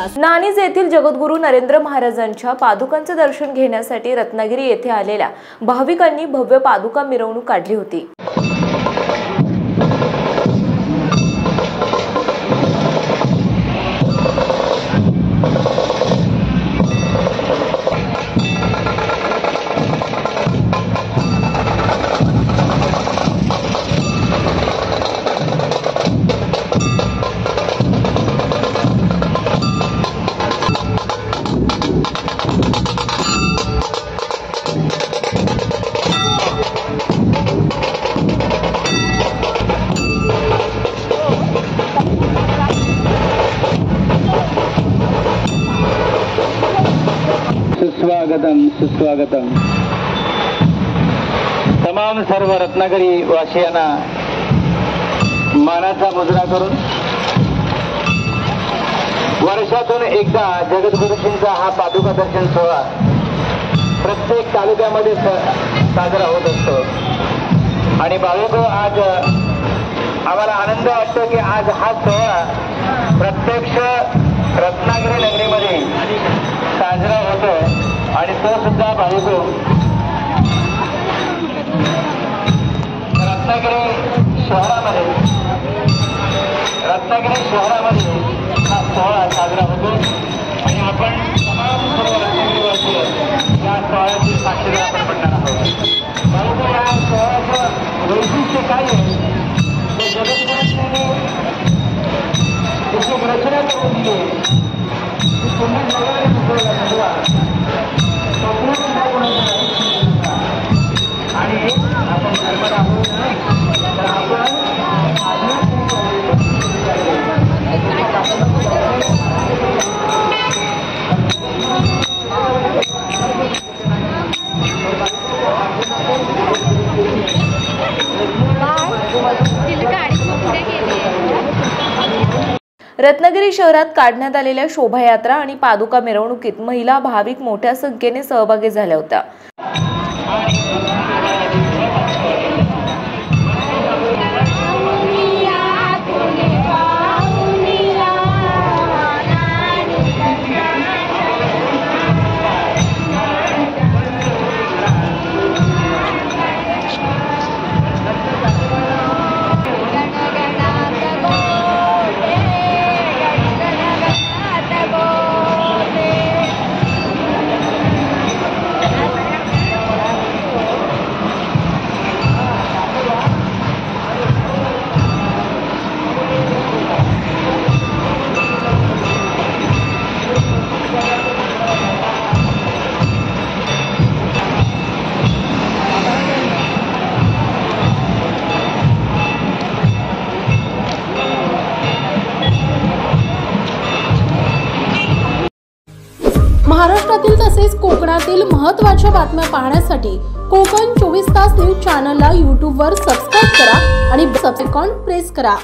तास। नाणीज येथील जगद्गुरू नरेंद्र महाराजांच्या पादुकांचे दर्शन घेण्यासाठी रत्नागिरी येथे आलेल्या भाविकांनी भव्य पादुका मिरवणूक काढली होती। सुस्वागतम तमाम सर्व रत्नागिरी वासियांना मानाचा मुजरा करून वर्षातून एकदा जगद्गुरूंचा हा पादुका दर्शन सोहळा प्रत्येक तालुक्यामध्ये साजरा होत असतो। आणि बाळूभाऊ, आज आम्हाला आनंद वाटतो की आज हा सोहळा प्रत्यक्ष रत्नागिरी नगरीमध्ये साजरा होतो। आणि तो सुद्धा बाळूभाऊ रत्नागिरी शहरामध्ये हा सोहळा साजरा होतो। आणि आपण तमाम सर्व रत्नागिरीवासी या सोहळ्याची साक्षीदार आपण पडणार आहोत। बाळूभाऊ, या सोहळ्याचं वैशिष्ट्य काय आहे ते जगद्गुरूंनी त्याची रचना करून दिली आहे। तुम्ही जगाला आणि आपण धर्मात आहोत तर आपण रत्नागिरी शहरात काढण्यात आलेल्या शोभायात्रा आणि पादुका मिरवणुकीत महिला भाविक मोठ्या संख्येने सहभागी झाल्या होत्या। महाराष्ट्रातील तसेच कोकणातील महत्त्वाच्या बातम्या पाहण्यासाठी कोकण 24 तास न्यूज चॅनलला YouTube वर सबस्क्राइब करा आणि बेल आयकॉन प्रेस करा।